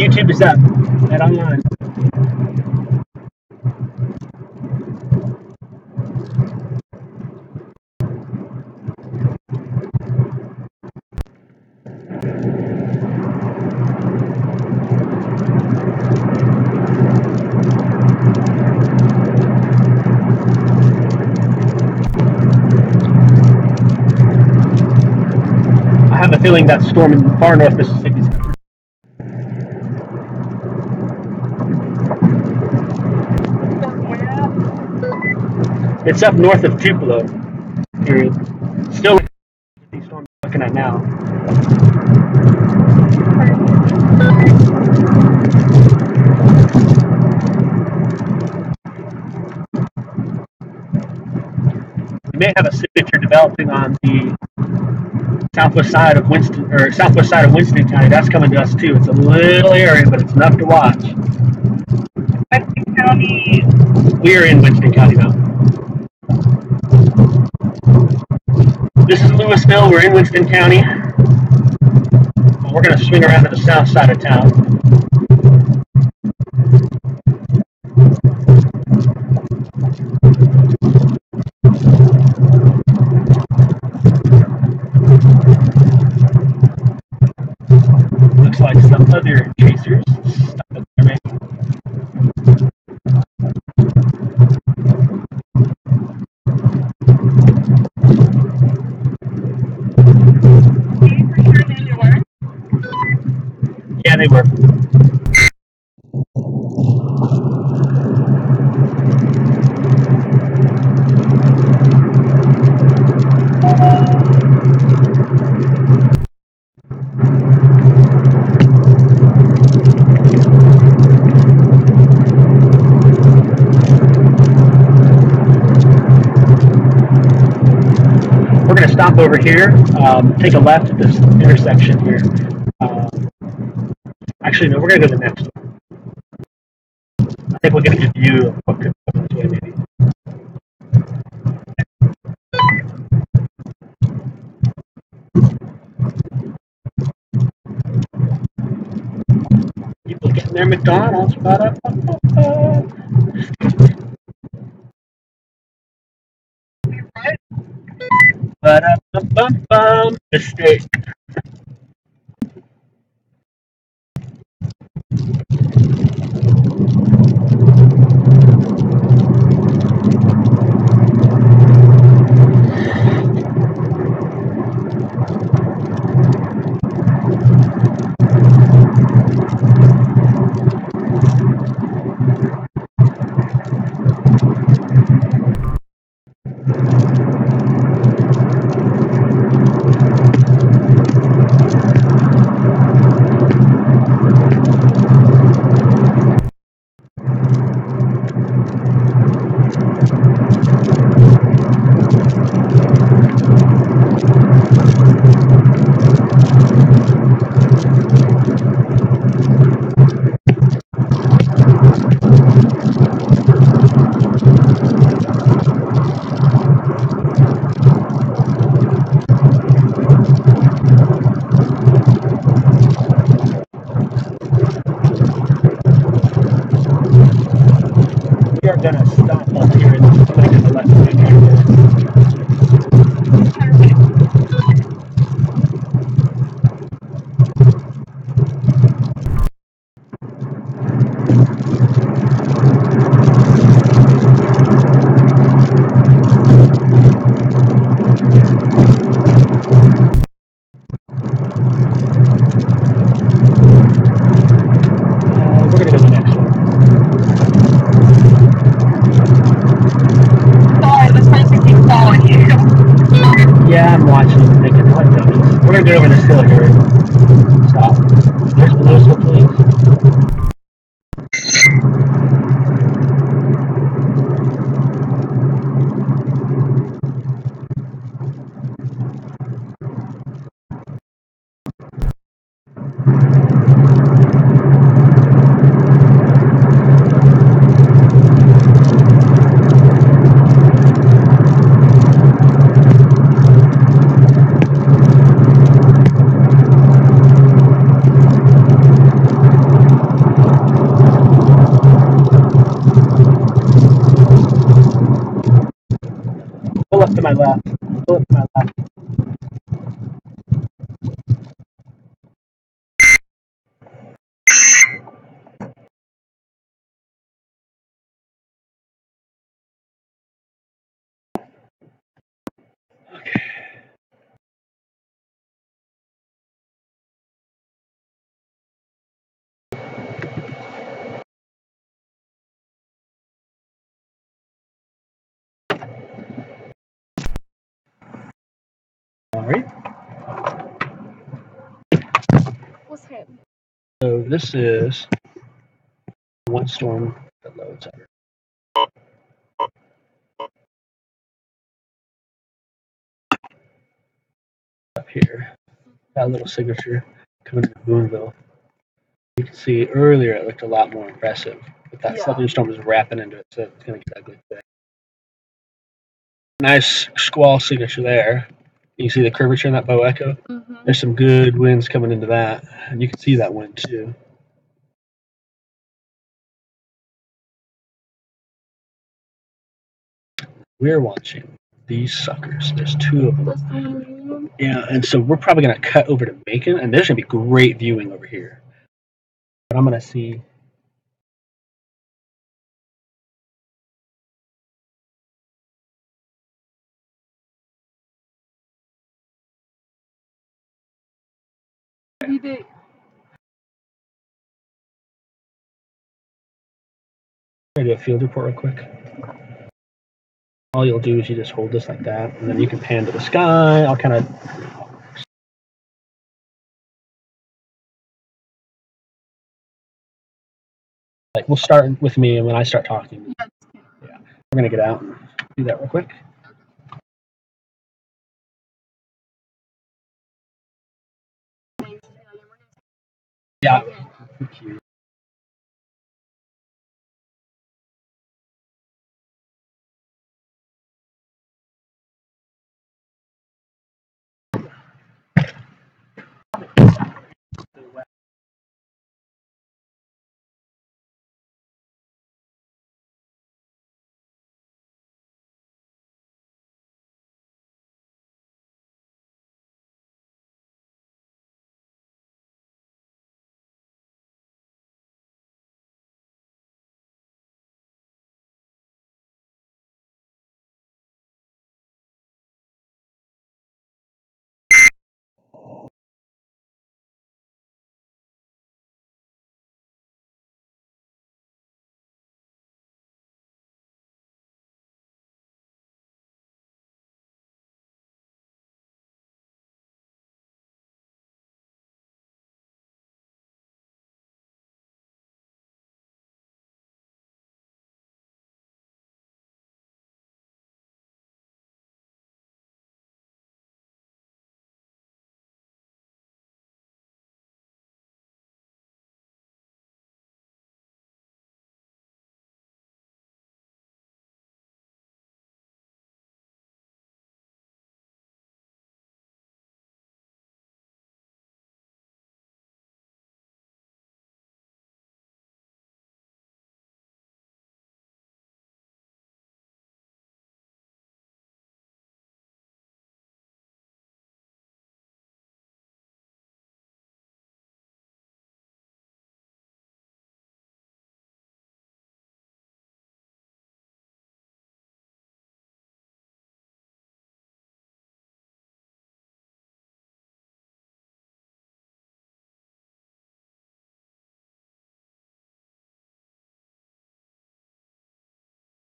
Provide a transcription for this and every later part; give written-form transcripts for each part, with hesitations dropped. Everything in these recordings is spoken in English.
YouTube is up. Head online. I have a feeling that storm in far north Mississippi is coming. It's up north of Tupelo. Period. Still the storm I'm looking at now. You may have a signature developing on the southwest side of Winston County. That's coming to us too. It's a little area, but it's enough to watch. Winston County. We are in Winston County now. This is Louisville. We're in Winston County. We're going to swing around to the south side of town. Looks like some other chasers stuck up there maybe. Yeah, they were. We're going to stop over here, take a left at this intersection here. Actually, no, we're going to go to the next one. I think we'll get a good view of what could come this way, maybe. People getting their McDonald's. Mistake. We are going to stop up here and click in the left lane here. We're going to go to the next one. Sorry, this person keeps following you. Yeah, I'm watching them thinking, what dummies. We're going to go over this hill here. Stop. There's Louisville, please. my left. Pull it to my left. Okay. All right. What's happening? So this is one storm that loads up here. That little signature coming to Boonville. You can see earlier it looked a lot more impressive, but that thunderstorm is wrapping into it, so it's going to get ugly today. Nice squall signature there. You see the curvature in that bow echo? Mm-hmm. There's some good winds coming into that, and you can see that wind too. We're watching these suckers. There's two of them. Yeah, and so we're probably going to cut over to Macon, and there's going to be great viewing over here. But I'm going to see. He did. I'm going to do a field report real quick. All you'll do is you just hold this like that, and then you can pan to the sky. I'll kind of. Like, we'll start with me, and when I start talking, yeah, we're going to get out and do that real quick. Yeah. Thank you.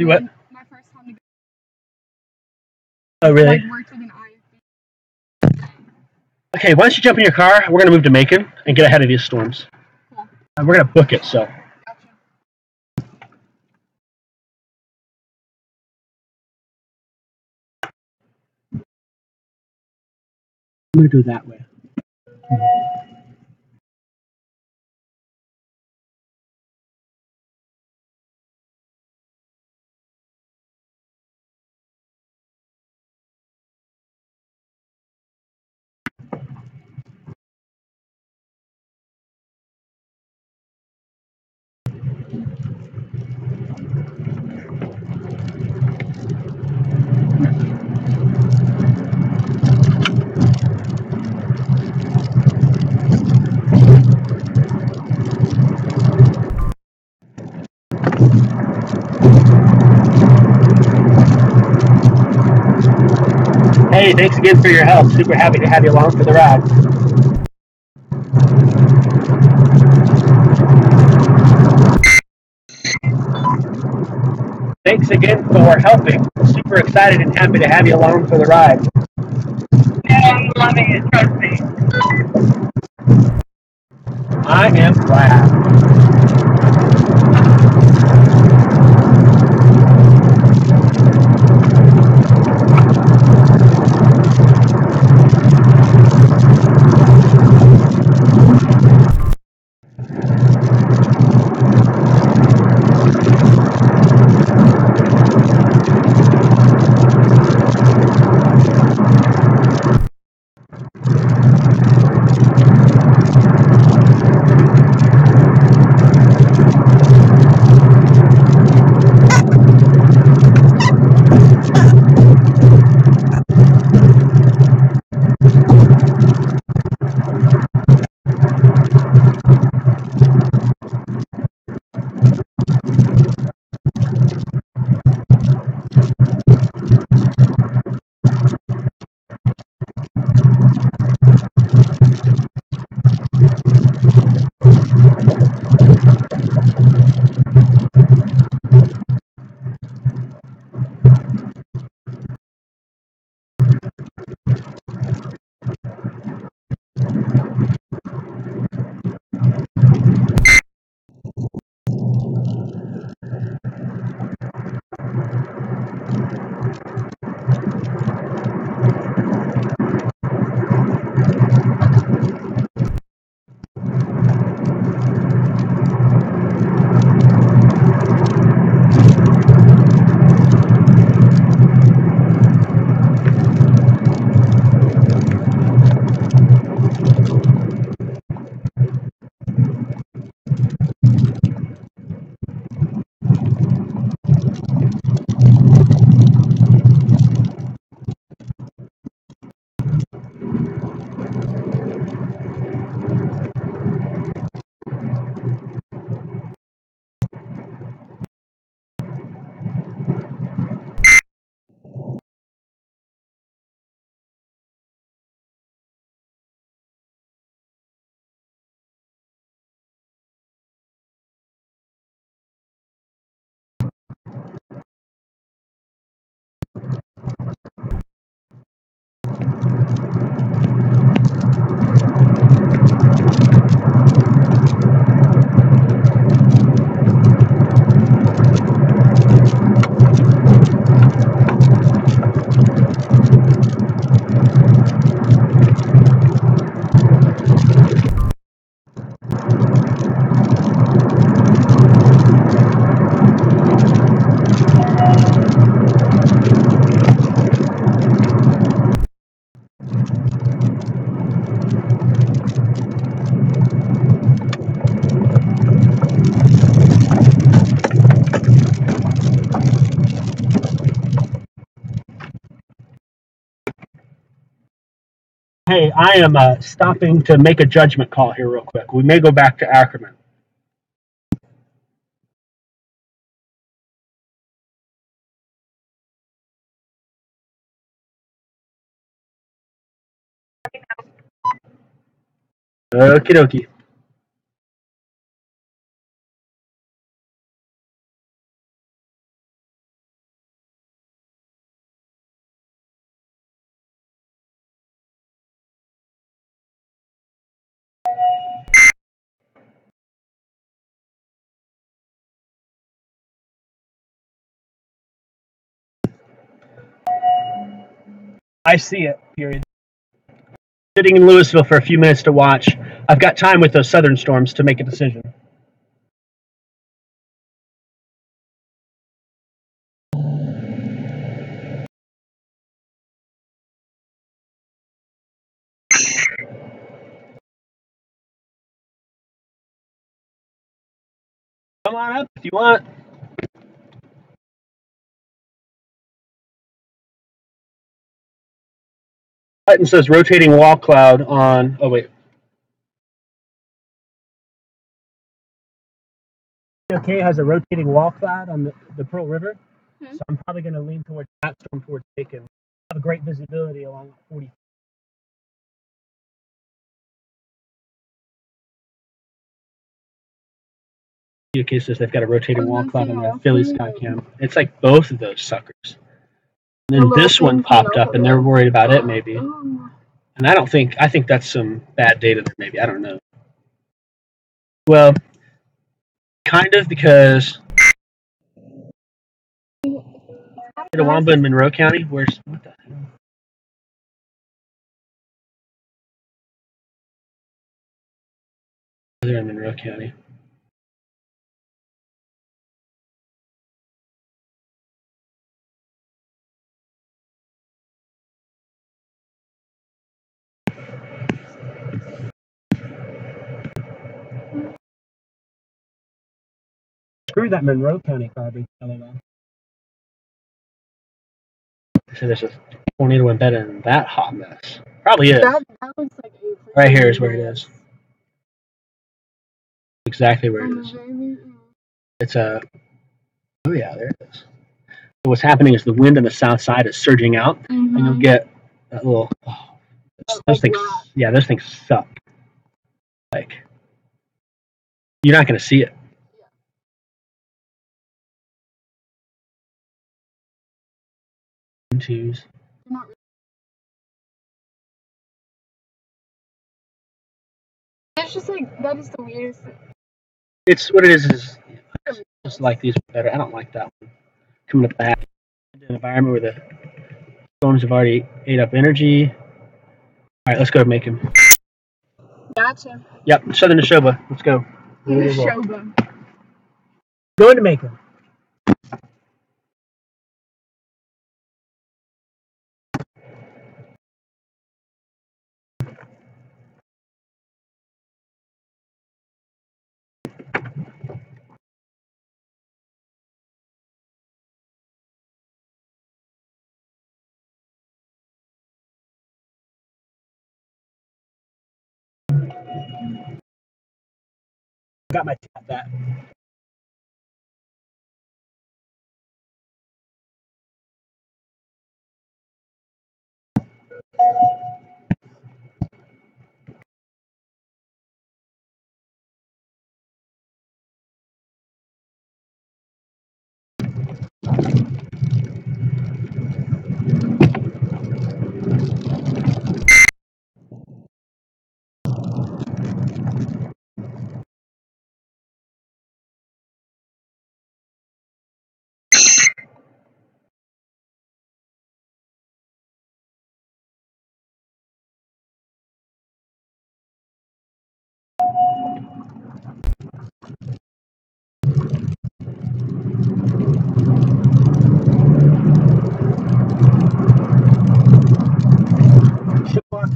You what? My first time to go. Oh, really? Like, worked with an IFB. Okay, why don't you jump in your car? We're going to move to Macon and get ahead of these storms. Cool. And we're going to book it, so. Gotcha. I'm going to go that way. Hey, thanks again for your help. Super happy to have you along for the ride. Thanks again for helping. Super excited and happy to have you along for the ride. Yeah, I'm loving it, trust me. I am glad. Hey, I am stopping to make a judgment call here real quick. We may go back to Ackerman. Okie dokie. I see it, period. Sitting in Louisville for a few minutes to watch. I've got time with those southern storms to make a decision. Come on up if you want. Button says rotating wall cloud on. Oh, wait. Okay, has a rotating wall cloud on the Pearl River. So I'm probably going to lean towards that storm towards Bacon. have a great visibility along 40. Cases they've got a rotating wall clock on the Philly Skycam. It's like both of those suckers. And then this one popped up, and they're worried about it maybe. And I think that's some bad data there maybe. I don't know. Well, kind of, because Itawamba in Monroe County. What the hell? They're in Monroe County. Screw that Monroe County carbon. LOL. So there's a tornado embedded in that hot mess. Probably is. That looks like a Right here is where it is. Exactly where it is. It's a. Oh yeah, there it is. So what's happening is the wind on the south side is surging out, and you'll get that little. Oh, those things. Yeah, those things suck. Like, you're not going to see it. Twos. It's just like, that is the weirdest thing. It's what it is just like these better. I don't like that one. Coming up back in an environment where the storms have already ate up energy. All right, let's go to Macon. Gotcha. Yep, southern Neshoba. Let's go. Neshoba. Going to Macon. Got my tap back.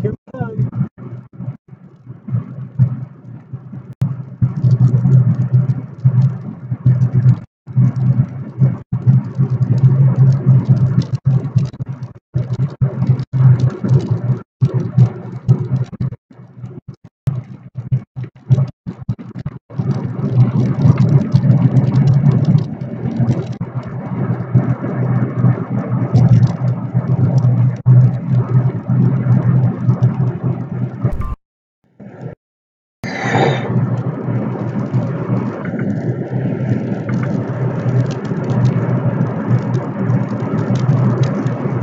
Here we come.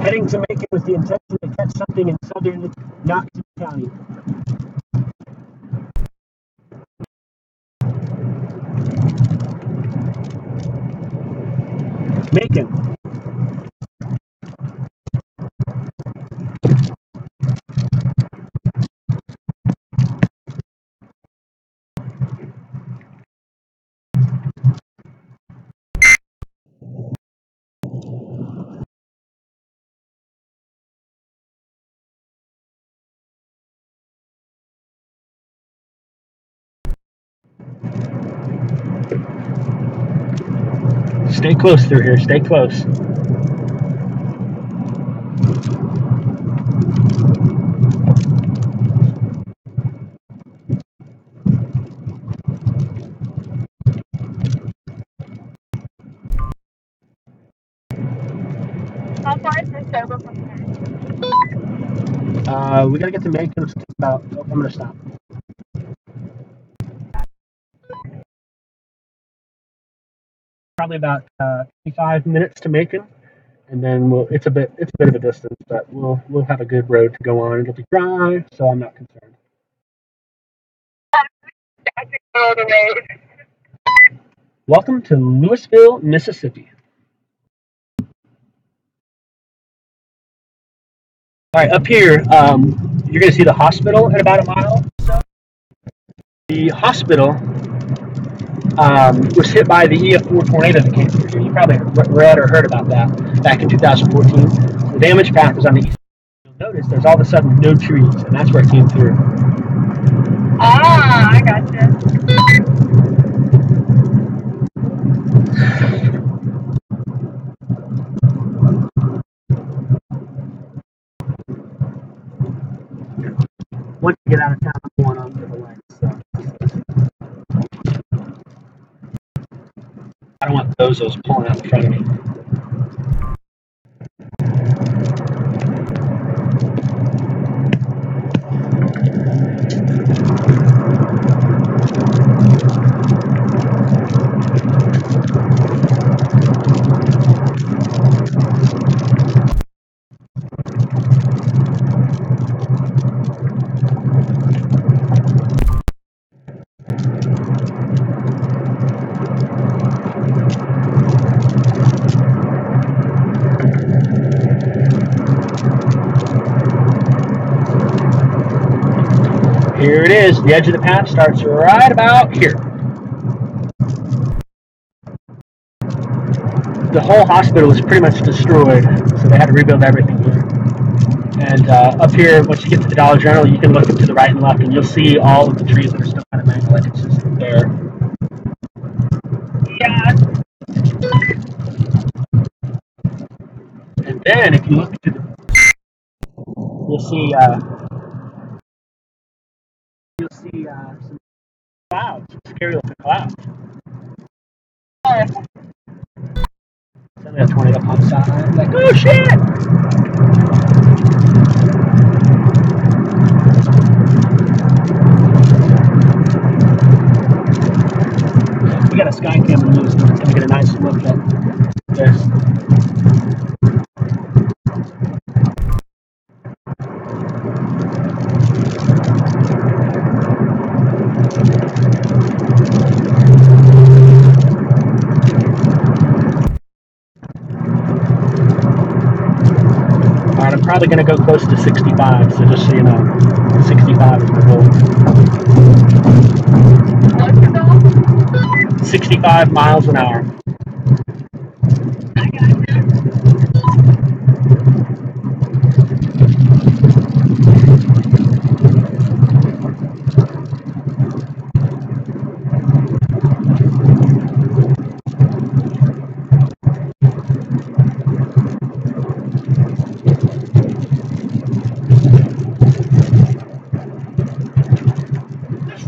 Heading to Macon with the intention to catch something in southern Knox County. Macon. Stay close through here. Stay close. How far is Neshoba from here? We gotta get to Macon. It's about. Oh, I'm gonna stop. Probably about 25 minutes to Macon, and then it's a bit of a distance, but we'll have a good road to go on. It'll be dry, so I'm not concerned. Welcome to Louisville, Mississippi. All right, up here, you're going to see the hospital at about a mile. The hospital was hit by the EF4 tornado that came through here. You probably read or heard about that back in 2014. The damage path is on the east. You'll notice there's all of a sudden no trees, and that's where it came through. Ah, I gotcha. Once you get out of town, I'm going on to the lens. So. I don't want those pulling out in front of me. Here it is. The edge of the path starts right about here. The whole hospital is pretty much destroyed, so they had to rebuild everything here. And up here, once you get to the Dollar General, you can look to the right and left, and you'll see all of the trees that are still kind of mangled, like it's just there. Yeah. And then, if you look to the, you'll see some clouds, scary looking clouds. Suddenly a tornado pops out. I'm like, oh shit! We got a sky cam in use, so we're gonna get a nice look at this. Alright, I'm probably going to go close to 65, so just so you know, 65 is my goal. What's your goal? 65 miles an hour. I gotcha.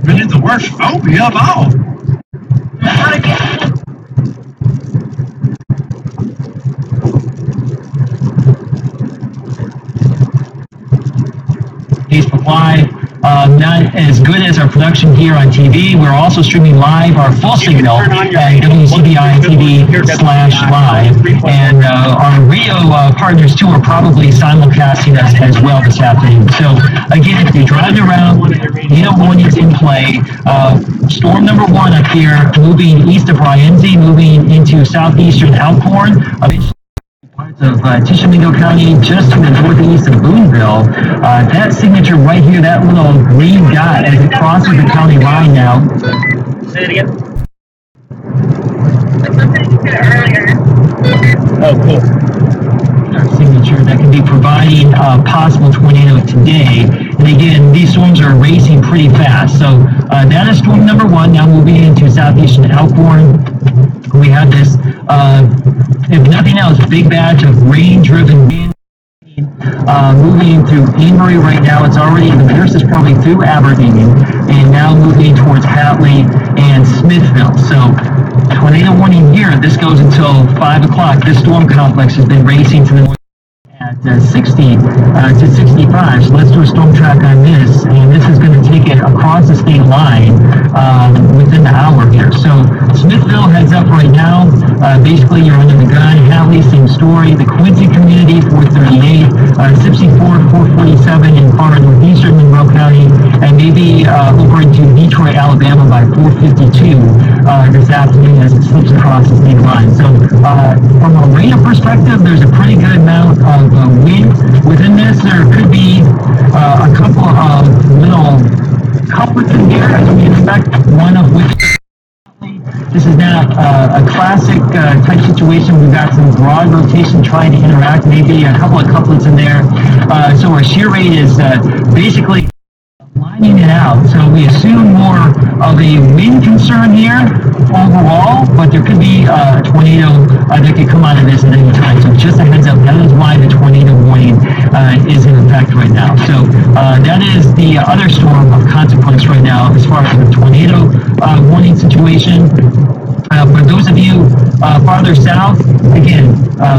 Really the worst phobia of all. Supply, not as good as our production here on TV. We're also streaming live our full signal at WCBI TV/live, and our Rio partners too are probably simulcasting us as well this afternoon. So again, if you're driving around, you know when it's in play. Storm number 1 up here, moving east of Rienzi, moving into southeastern Alcorn. Parts of Tishomingo County, just to the northeast of Boonville. That signature right here, that little green dot as it crosses the county line now. Say it again. That's something you said earlier. Oh, cool. Our signature that can be providing a possible tornado today. And again, these storms are racing pretty fast. So that is storm number 1, now moving into southeastern Alcorn. We have this, if nothing else, big batch of rain-driven wind moving through Amory right now. It's already, the Pierce is probably through Aberdeen, and now moving towards Hatley and Smithville. So tornado warning here. This goes until 5 o'clock. This storm complex has been racing to the north at 60 to 65. So let's do a storm track on this, and this is going to take it across the state line within the hour here. So Smithville heads up right now. Basically, you're under the gun. Hadley, same story. The Quincy community, 438. Sipsey Ford, 447 in far northeastern Monroe County, and maybe over into Detroit, Alabama by 452 this afternoon as it slips across the state line. So from a radar perspective, there's a pretty good amount of wind within this. There could be a couple of little couplets in here, as we expect, one of which this is not a classic type situation. We've got some broad rotation trying to interact, maybe a couple of couplets in there. So our shear rate is basically lining it out. So we assume more of a wind concern here overall, but there could be a tornado that could come out of this at any time. So just a heads up, that is why the tornado warning is in effect right now. So that is the other storm of consequence right now as far as the tornado warning situation. For those of you farther south, again,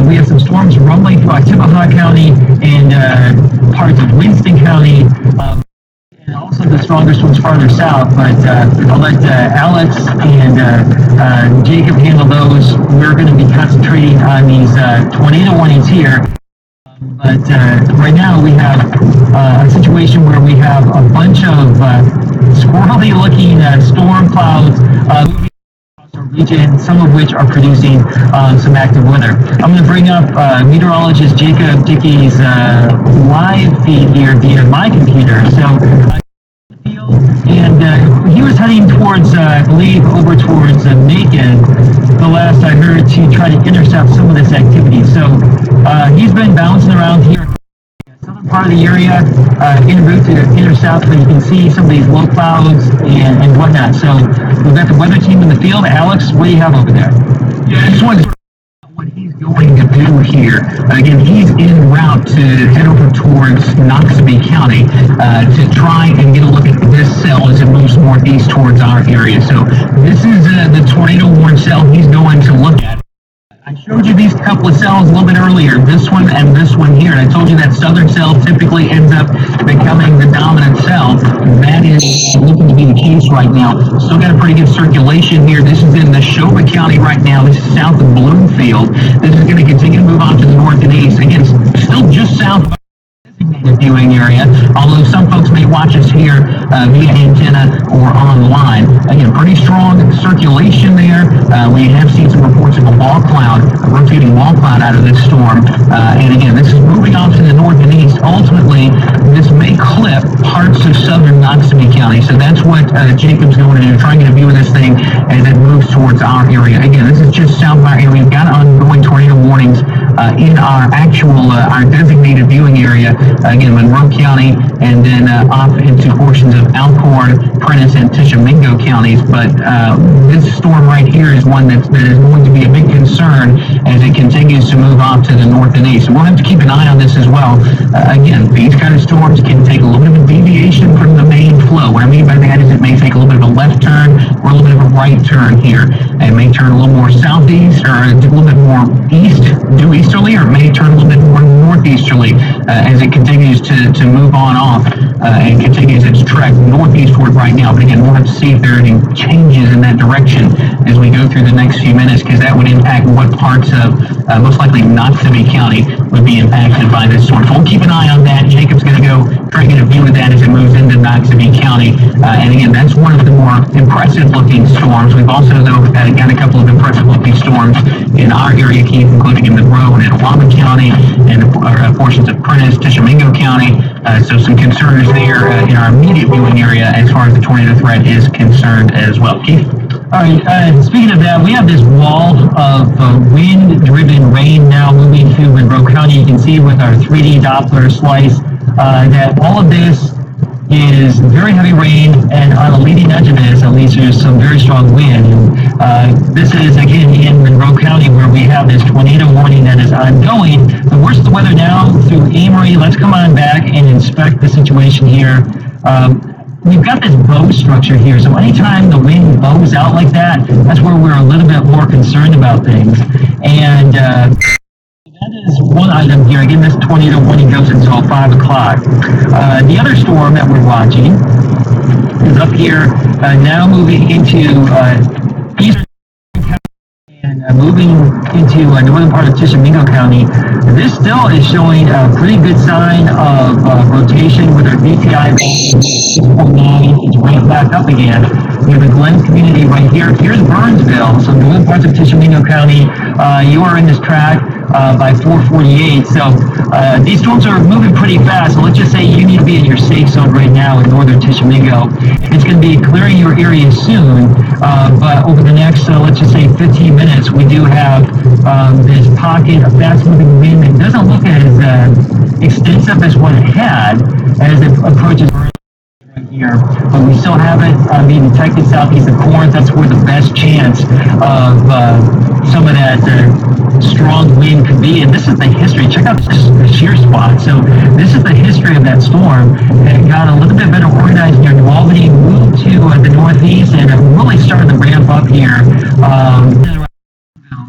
we have some storms rumbling through Timpaha County and parts of Winston County. And also the stronger storms farther south, but I'll let Alex and Jacob handle those. We're going to be concentrating on these tornado warnings here. But right now we have a situation where we have a bunch of squirrely-looking storm clouds moving across our region, some of which are producing some active weather. I'm going to bring up meteorologist Jacob Dickey's live feed here via my computer. So. And he was heading towards, I believe, over towards Macon, the last I heard, to try to intercept some of this activity. So he's been bouncing around here, southern part of the area, en route to intercept, but you can see some of these low clouds and whatnot. So we've got the weather team in the field. Alex, what do you have over there? Yeah, I just wanted to what he's going to do here. Again, he's en route to head over towards Noxubee County to try and get a look at this cell as it moves northeast towards our area. So this is the tornado warning cell he's going to look at. I showed you these couple of cells a little bit earlier, this one and this one here. And I told you that southern cell typically ends up becoming the dominant cell. That is looking to be the case right now. Still got a pretty good circulation here. This is in Neshoba County right now. This is south of Bloomfield. This is going to continue to move on to the north and east. Again, it's still just south of designated viewing area, although some folks may watch us here via antenna or online. Again, pretty strong circulation there. We have seen some reports of a wall cloud, a rotating wall cloud out of this storm. And again, this is moving off to the north and east. Ultimately, this may clip parts of southern Noxubee County. So that's what Jacob's going to do, try and get a view of this thing as it moves towards our area. Again, this is just south of our area. We've got ongoing tornado warnings in our actual, our designated viewing area. Again, Monroe County, and then off into portions of Alcorn, Prentiss, and Tishomingo counties. But this storm right here is one that is going to be a big concern as it continues to move off to the north and east. So we'll have to keep an eye on this as well. Again, these kind of storms can take a little bit of a deviation from the main flow. What I mean by that is it may take a little bit of a left turn or a little bit of a right turn here. It may turn a little more southeast or a little bit more due easterly, or it may turn a little bit more northeasterly as it continues to move on off and continues its trek northeastward right now. But again, we'll have to see if there are any changes in that direction as we go through the next few minutes, because that would impact what parts of most likely Noxubee County would be impacted by this storm. So we'll keep an eye on that. Jacob's going to go try and get a view of that as it moves into Noxubee County. And again, that's one of the more impressive looking storms. We've also, though, got a couple of impressive looking storms in our area, Keith, including in Monroe and Itawamba County and portions of Prentiss, Tishomingo County. So some concerns there in our immediate viewing area as far as the tornado threat is concerned as well. Keith? All right, speaking of that, we have this wall of wind-driven rain now moving through Monroe County. You can see with our 3D Doppler slice that all of this is very heavy rain, and on the leading edge of this, at least, there's some very strong wind. And this is, again, in Monroe County, where we have this tornado warning that is ongoing. The worst of the weather now through Amory. Let's come on back and inspect the situation here. We've got this bow structure here, so anytime the wind bows out like that, that's where we're a little bit more concerned about things. And that is one item here. Again, this tornado warning goes until 5 o'clock. The other storm that we're watching is up here, now moving into eastern and moving into northern part of Tishomingo County. This still is showing a pretty good sign of rotation with our VTI 6.9. It's right back up again. We have the Glen community right here. Here's Burnsville, so northern parts of Tishomingo County. You are in this track by 4:48. So these storms are moving pretty fast. So let's just say you need to be in your safe zone right now in northern Tishomingo. It's going to be clearing your area soon, but over the next, let's just say 15 minutes, we do have this pocket of fast-moving wind that doesn't look as extensive as what it had as it approaches right here, but we still have it being detected southeast of Corinth. That's where the best chance of some of that strong wind could be. And this is the history. Check out this shear spot. So this is the history of that storm. It got a little bit better organized near New Albany, moved to the northeast, and it really started to ramp up here.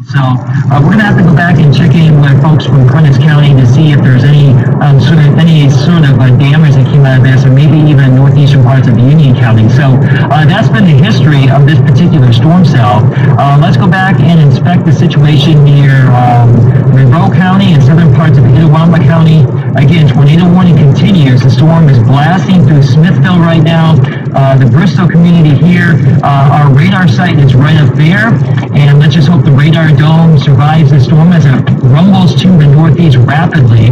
So we're going to have to go back and check in with folks from Prentice County to see if there's any sort of damage that came out of this, or maybe even northeastern parts of Union County. So that's been the history of this particular storm cell. Let's go back and inspect the situation near Monroe County and southern parts of Itawamba County. Again, tornado warning continues. The storm is blasting through Smithville right now. The Bristol community here, our radar site is right up there, and let's just hope the radar dome survives the storm as it rumbles to the northeast rapidly.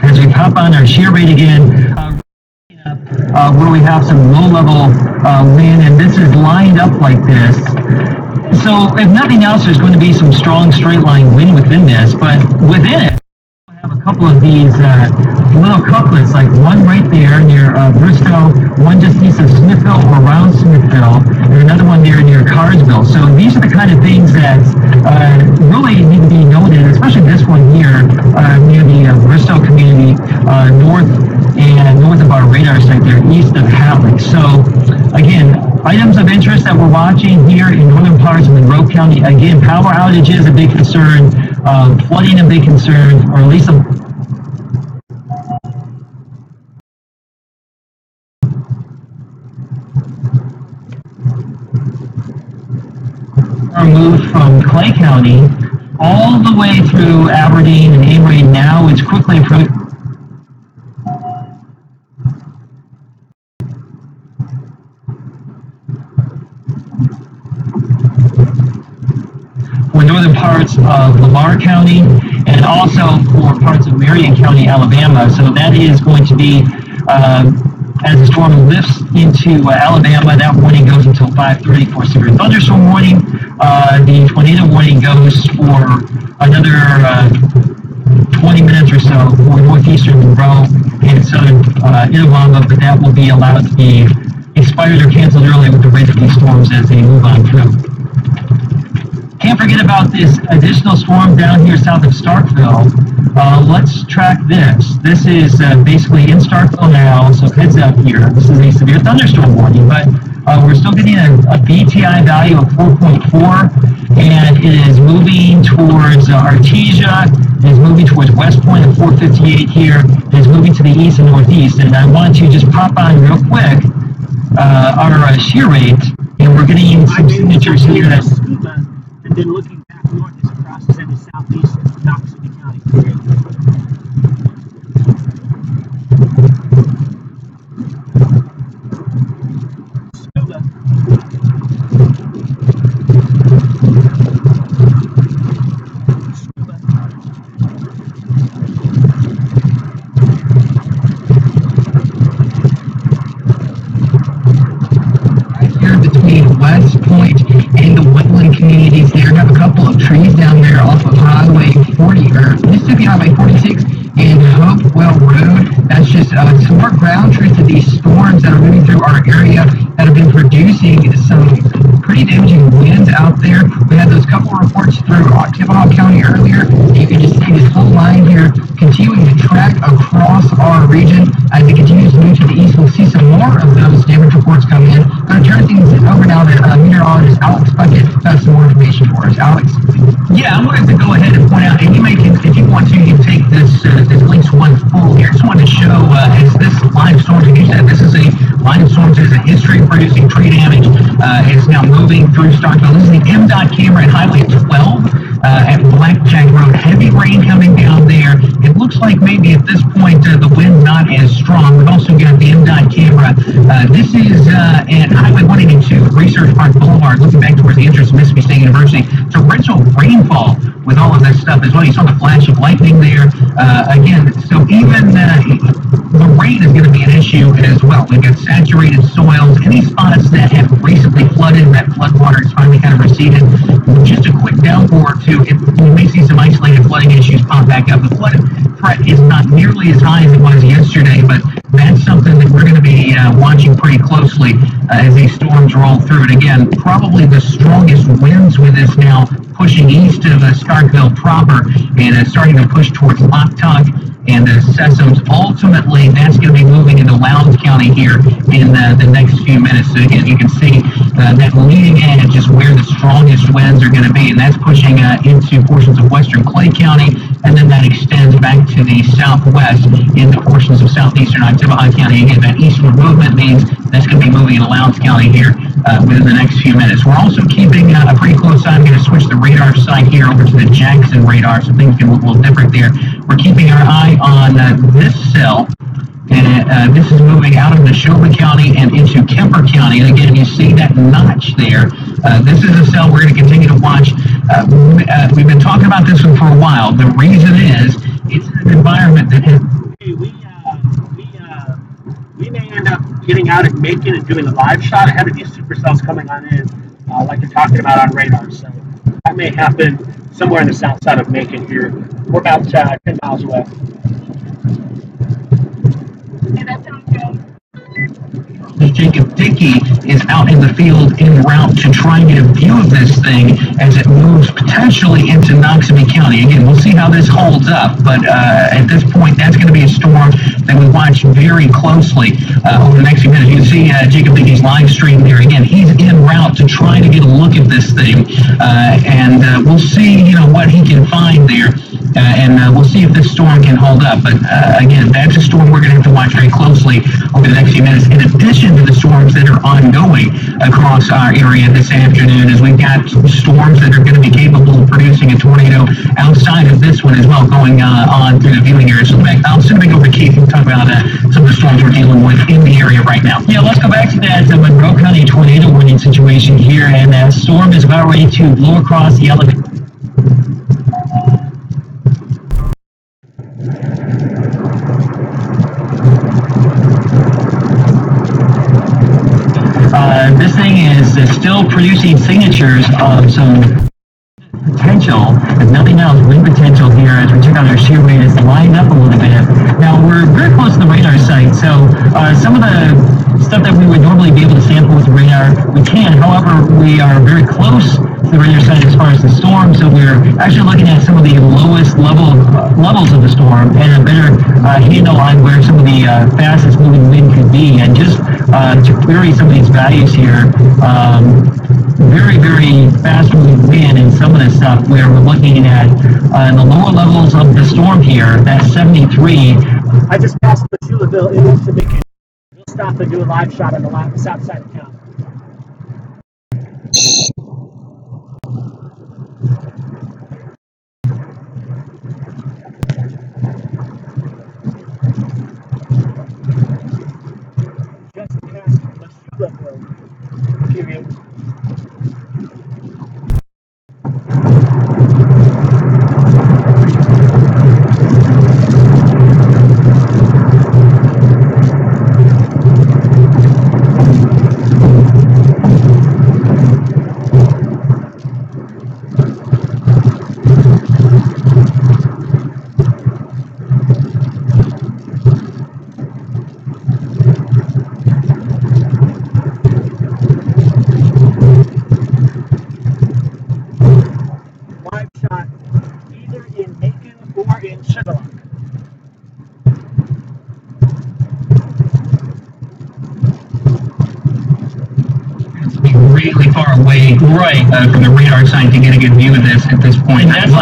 As we hop on our shear rate again, where we have some low-level wind, and this is lined up like this. So if nothing else, there's going to be some strong straight-line wind within this, but within it, have a couple of these little couplets, like one right there near Bristol, one just east of Smithville or around Smithville, and another one there near Carsville. So these are the kind of things that really need to be noted, especially this one here near the Bristol community, north of our radar site there, east of Hatley. So again, items of interest that we're watching here in northern parts of Monroe County. Again, power outages a big concern, flooding a big concern, or at least moved from Clay County all the way through Aberdeen and Amory. Now it's quickly approaching for northern parts of Lamar County and also for parts of Marion County, Alabama. So that is going to be, as the storm lifts into Alabama, that warning goes until 5:30 for severe thunderstorm warning. The tornado warning goes for another 20 minutes or so for northeastern Monroe and southern Itawamba, but that will be allowed to be expired or canceled early with the rate of these storms as they move on through. Can't forget about this additional storm down here south of Starkville. Let's track this. This is basically in Starkville now, so heads up here. This is a severe thunderstorm warning, but we're still getting a VTI value of 4.4, and it is moving towards Artesia. It is moving towards West Point at 4:58 here. It is moving to the east and northeast, and I want to just pop on real quick our shear rate, and we're getting some signatures here that. And then looking back north as it crosses into southeast Knox City County. Right here between West Point and the Woodland communities there. We have a couple of trees down there off of Highway 40, or Mississippi Highway 46 and Hopewell Road. That's just some more ground truth to these storms that are moving through our area that have been producing some pretty pretty damaging winds out there. We had those couple of reports through Tippecanoe County earlier. You can just see this whole line here continuing to track across our region. As it continues to move to the east, we'll see some more of those damage reports come in. I'm going to turn things over now to meteorologist Alex Puckett has some more information for us. Alex? Yeah, I'm going to go ahead and point out, and you may, if you want to, you can take this links one full here. Just wanted to show, as this line of storms, and you said this is a line of storms that has a history of producing tree damage. It's now moving through Starkville. This is the MDOT camera at Highway 12 at Blackjack Road. Heavy rain coming down there. It looks like maybe at this point the wind not as strong. We've also got the MDOT camera. This is at Highway 182, Research Park Boulevard, looking back towards the entrance of Mississippi State University. Torrential rainfall with all of this stuff as well. You saw the flash of lightning there. Again, so even the rain is going to be an issue as well. We've got saturated soils. Any spots that have recently flooded, that flood water has finally kind of receded. Just a quick downpour or two, you may see some isolated flooding issues pop back up. The flood threat is not nearly as high as it was yesterday, but that's something that we're going to be watching pretty closely as these storms roll through. And again, probably the strongest winds with this now pushing east of Starkville proper and starting to push towards Lockhart and Sessoms. Ultimately, that's going to be moving into Lowndes County here in the next few minutes. So again, you can see that leading edge is where the strongest winds are going to be, and that's pushing into portions of western Clay County, and then that extends back to the southwest into portions of southeastern Tippecanoe County. Again, that eastward movement means that's going to be moving into Lowndes County here within the next few minutes. We're also keeping a pretty close eye. I'm going to switch the radar site here over to the Jackson radar, so things can look a little different there. We're keeping our eye on this cell, and this is moving out of Neshoba County and into Kemper County. And again, you see that notch there. This is a cell we're going to continue to watch. We've been talking about this one for a while. The reason is it's an environment that has... We may end up getting out at Macon and doing a live shot ahead of these supercells coming on in, like you're talking about on radar. So that may happen somewhere in the south side of Macon here. We're about 10 miles away. Yeah, that sounds good. Jacob Dickey is out in the field en route to try and get a view of this thing as it moves potentially into Noxubee County. Again, we'll see how this holds up, but at this point, that's going to be a storm that we watch very closely over the next few minutes. You can see Jacob Dickey's live stream there. Again, he's en route to try to get a look at this thing, and we'll see, what he can find there, and we'll see if this storm can hold up. But again, that's a storm we're going to have to watch very closely over the next few minutes. In addition to the storms that are ongoing across our area this afternoon, as we've got storms that are going to be capable of producing a tornado outside of this one as well, going on through the viewing area. So I'll send it back over to Keith and talk about some of the storms we're dealing with in the area right now. Yeah, let's go back to that Monroe County tornado warning situation here, and that storm is about ready to blow across the elevator. This thing is still producing signatures of some potential, if nothing else, wind potential here as we check out our shear rate. It's lined up a little bit. Now, we're very close to the radar site, so some of the stuff that we would normally be able to sample with the radar, we can. However, we are very close to the radar site as far as the storm, so we're actually looking at some of the lowest levels of the storm and a better handle on where some of the fastest moving wind could be. And just to query some of these values here, very, very fast moving wind and some of this stuff where we're looking at the lower levels of the storm here, that's 73. I just passed the Shuleville into Macon. We'll stop and do a live shot on the south side of town. Just past the Shuleville period. really far away from the radar sign to get a good view of this at this point. And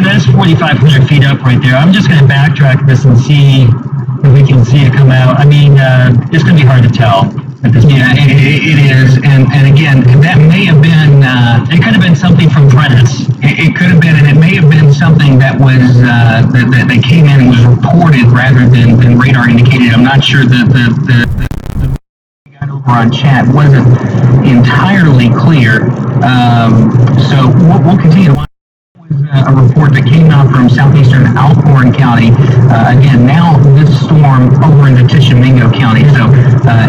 that's 4,500 feet up right there. I'm just going to backtrack this and see if we can see it come out. I mean, it's going to be hard to tell at this point. Yeah, it is. And again, that may have been... it could have been something from Prentice. It could have been, and it may have been something that was that came in and was reported rather than radar indicated. I'm not sure that the we got over on chat wasn't entirely clear. So we'll continue to watch. A report that came out from southeastern Alcorn County. Again, now this storm over into Tishomingo County. So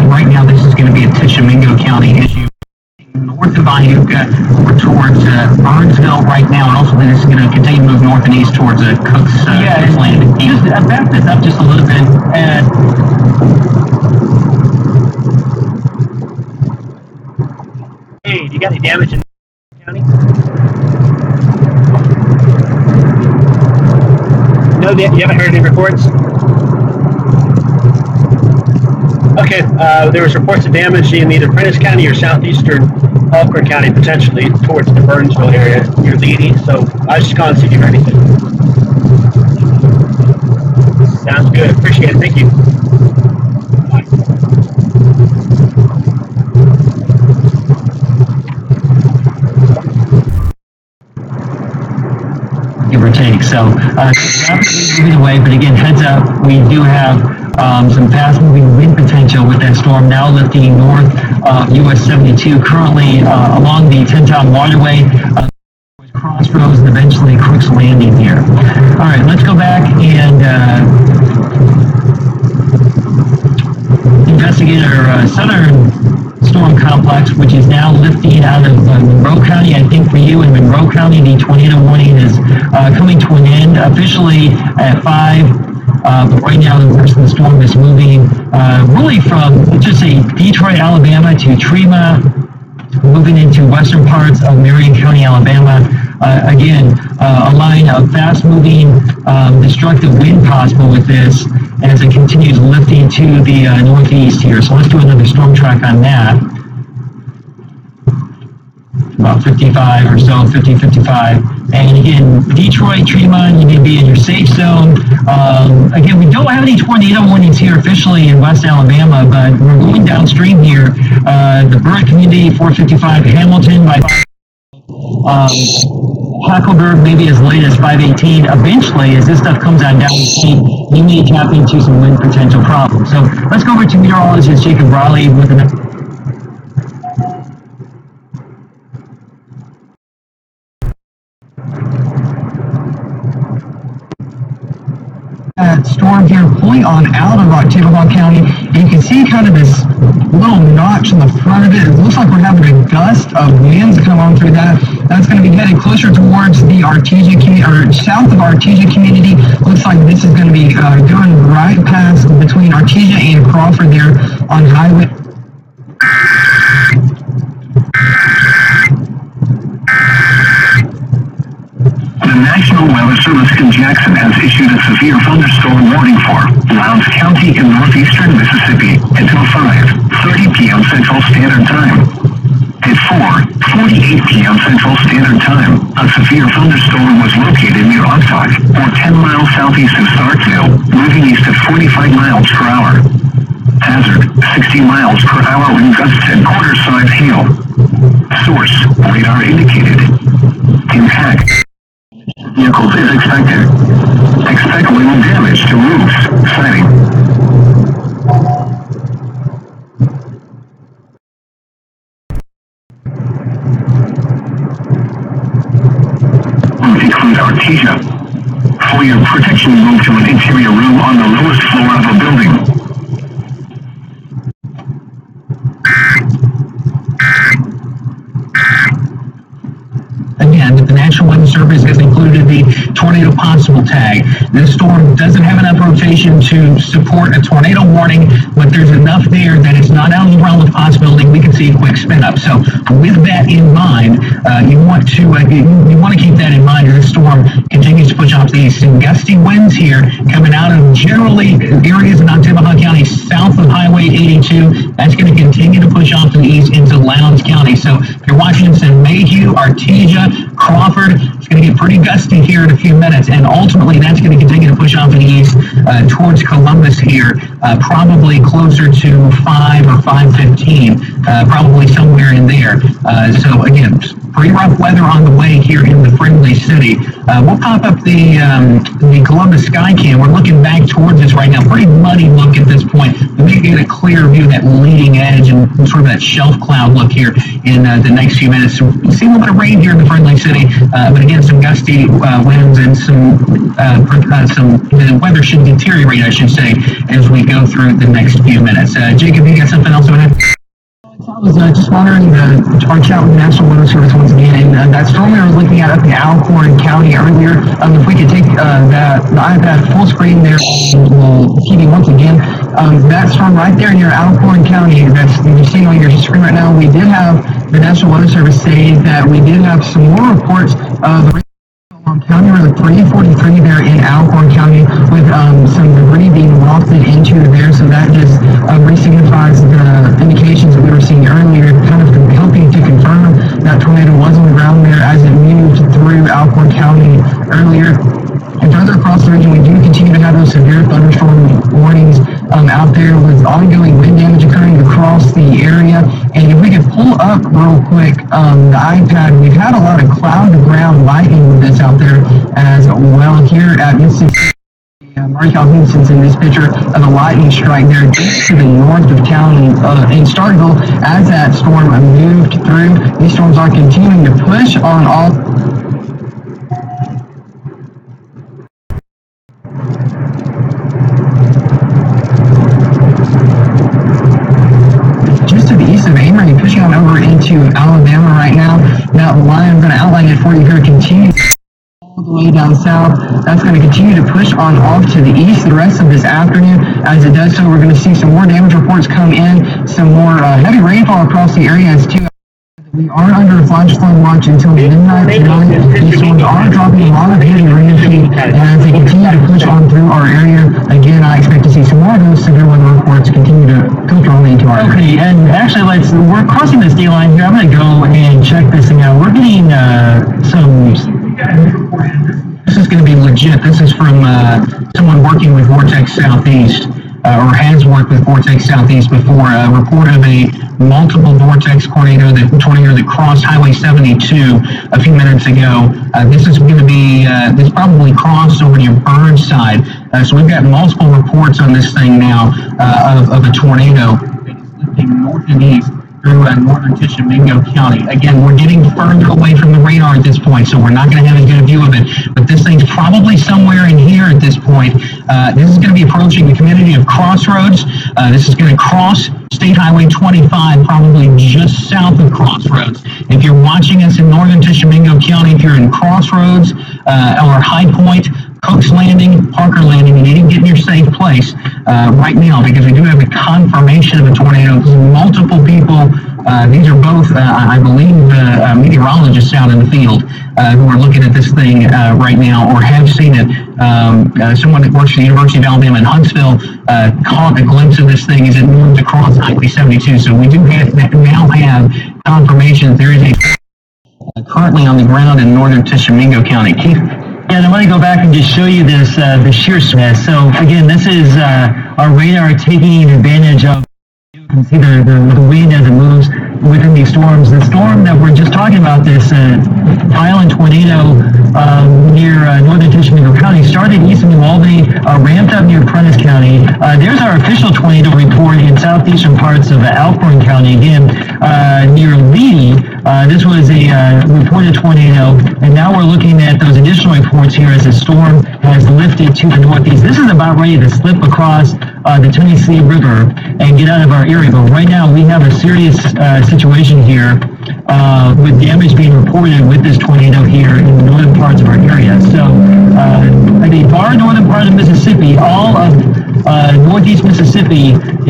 right now this is going to be a Tishomingo County issue. North of Iuka over towards Burnsville right now, and also this is going to continue to move north and east towards Cook's Landing. Just back this up just a little bit. Hey, do you got any damage in the county? No, you haven't heard any reports? Okay, there was reports of damage in either Prentice County or southeastern Alcorn County, potentially towards the Burnsville area near Leedy. So I was just calling to see if you heard anything. Sounds good. Appreciate it. Thank you. Bye. Give or take. So rapidly moving away, but again, heads up, we do have some fast-moving wind potential with that storm now lifting north of US 72, currently along the 10-town waterway, Crossroads, and eventually Crook's Landing here. All right, let's go back and investigate our southern storm complex, which is now lifting out of Monroe County. I think for you in Monroe County, the tornado warning is coming to an end officially at 5. But right now, the rest of the storm is moving really from, let's just say, Detroit, Alabama to Trema, moving into western parts of Marion County, Alabama. Again, a line of fast-moving, destructive wind possible with this as it continues lifting to the northeast here. So let's do another storm track on that. About 55 or so, 50, 55. And again, Detroit, Tremont, you may be in your safe zone. Again, we don't have any tornado warnings here officially in West Alabama, but we're going downstream here. The Burnt Community, 455, Hamilton by Hackleburg, maybe as late as 518. Eventually, as this stuff comes on down the street, you may tap into some wind potential problems. So let's go over to meteorologist Jacob Raleigh with an storm here pulling on out of Ottawa County, and you can see kind of this little notch in the front of it. It looks like we're having a gust of winds come on through that. That's going to be headed closer towards the Artesia community, or south of Artesia community. Looks like this is going to be going right past between Artesia and Crawford there on Highway. The National Weather Service in Jackson has issued a severe thunderstorm warning for Lowndes County in northeastern Mississippi until 5:30 p.m. Central Standard Time. At 4:48 p.m. Central Standard Time, a severe thunderstorm was located near Oxford, or 10 miles southeast of Starkville, moving east at 45 miles per hour. Hazard, 60 miles per hour wind gusts and quarter-size hail. Source, radar indicated. Impact. Vehicles is expected. Expect wind damage to roofs. Sighting. Routes include Artesia. For your protection, move to an interior room on the lowest floor of a building. Again, the National National Weather Service has included the tornado possible tag. This storm doesn't have enough rotation to support a tornado warning, but there's enough there that it's not out of the realm of possibility we can see a quick spin up. So with that in mind, you want to keep that in mind as this storm continues to push off the east. Some gusty winds here coming out of generally areas in Ottawa County south of Highway 82. That's going to continue to push off to the east into Lowndes County. So if you're watching this in Mayhew, Artesia, Crawford, it's going to get pretty gusty here in a few minutes, and ultimately that's going to continue to push off to the east towards Columbus here, probably closer to 5 or 5:15, probably somewhere in there. So again, pretty rough weather on the way here in the friendly city. We'll pop up the Columbus Skycam. We're looking back towards this right now. Pretty muddy look at this point. We may get a clear view of that leading edge and sort of that shelf cloud look here in the next few minutes. So we'll see a little bit of rain here in the friendly city, but again, some gusty winds and the weather should deteriorate, I should say, as we go through the next few minutes. Jacob, you got something else to add? I was just monitoring our chat with the National Weather Service once again, and that storm we were looking at up in Alcorn County earlier, if we could take the iPad full screen there on TV once again, that storm right there near Alcorn County, that's you're seeing on your screen right now, we did have the National Weather Service say that we did have some more reports of County Road 343 there in Alcorn County with some debris being wafted into there, so that just re-signifies the indications that we were seeing earlier, kind of helping to confirm that tornado was on the ground there as it moved through Alcorn County earlier. And further across the region, we do continue to have those severe thunderstorm warnings out there with ongoing wind damage occurring across the area. And if we could pull up real quick the iPad, we've had a lot of cloud-to-ground lightning with this out there as well here at Mississippi. Murray Calhoun's in this picture of a lightning strike there just to the north of town in Starkville as that storm moved through. These storms are continuing to push on all. Just to the east of Amory, pushing on over into Alabama right now. That line, I'm going to outline it for you here, continues all the way down south. That's going to continue to push on off to the east the rest of this afternoon. As it does so, we're going to see some more damage reports come in, some more heavy rainfall across the areas too. We are under a flash flood watch until midnight tonight. These storms are dropping a lot of heavy rain feet, and as they continue to push on through our area, again, I expect to see some more of those severe weather reports continue to filter on into our area. Okay, and actually, we're crossing this date line here. I'm going to go and check this thing out. We're getting some. This is going to be legit. This is from someone working with Vortex Southeast, or has worked with Vortex Southeast before. A report of a multiple vortex tornado that crossed Highway 72 a few minutes ago. This is going to be, this probably crossed over near Burnside. So we've got multiple reports on this thing now of a tornado that is lifting north and east through northern Tishomingo County. Again, we're getting further away from the radar at this point, so we're not going to have as good a view of it. But this thing's probably somewhere in here at this point. This is going to be approaching the community of Crossroads. This is going to cross State Highway 25, probably just south of Crossroads. If you're watching us in northern Tishomingo County, if you're in Crossroads or High Point, Cook's Landing, Parker Landing, you need to get in your safe place right now, because we do have a confirmation of a tornado. Multiple people, these are both, I believe, meteorologists out in the field who are looking at this thing right now or have seen it. Someone that works at the University of Alabama in Huntsville caught a glimpse of this thing as it moved across Highway 72. So we do now have confirmation that there is a currently on the ground in northern Tishomingo County. Keith? Yeah, and I want to go back and just show you this, the shear stress. So again, this is our radar taking advantage of, you can see the wind as it moves within these storms. The storm that we're just talking about, this island tornado near northern Tishomingo County, started east of New Albany, ramped up near Prentice County. There's our official tornado report in southeastern parts of Alcorn County, again, near Lee. This was a reported tornado, and now we're looking at those additional reports here as the storm has lifted to the northeast. This is about ready to slip across the Tennessee River and get out of our area, but right now we have a serious situation here with damage being reported with this tornado here in the north our area. So the far northern part of Mississippi, all of northeast Mississippi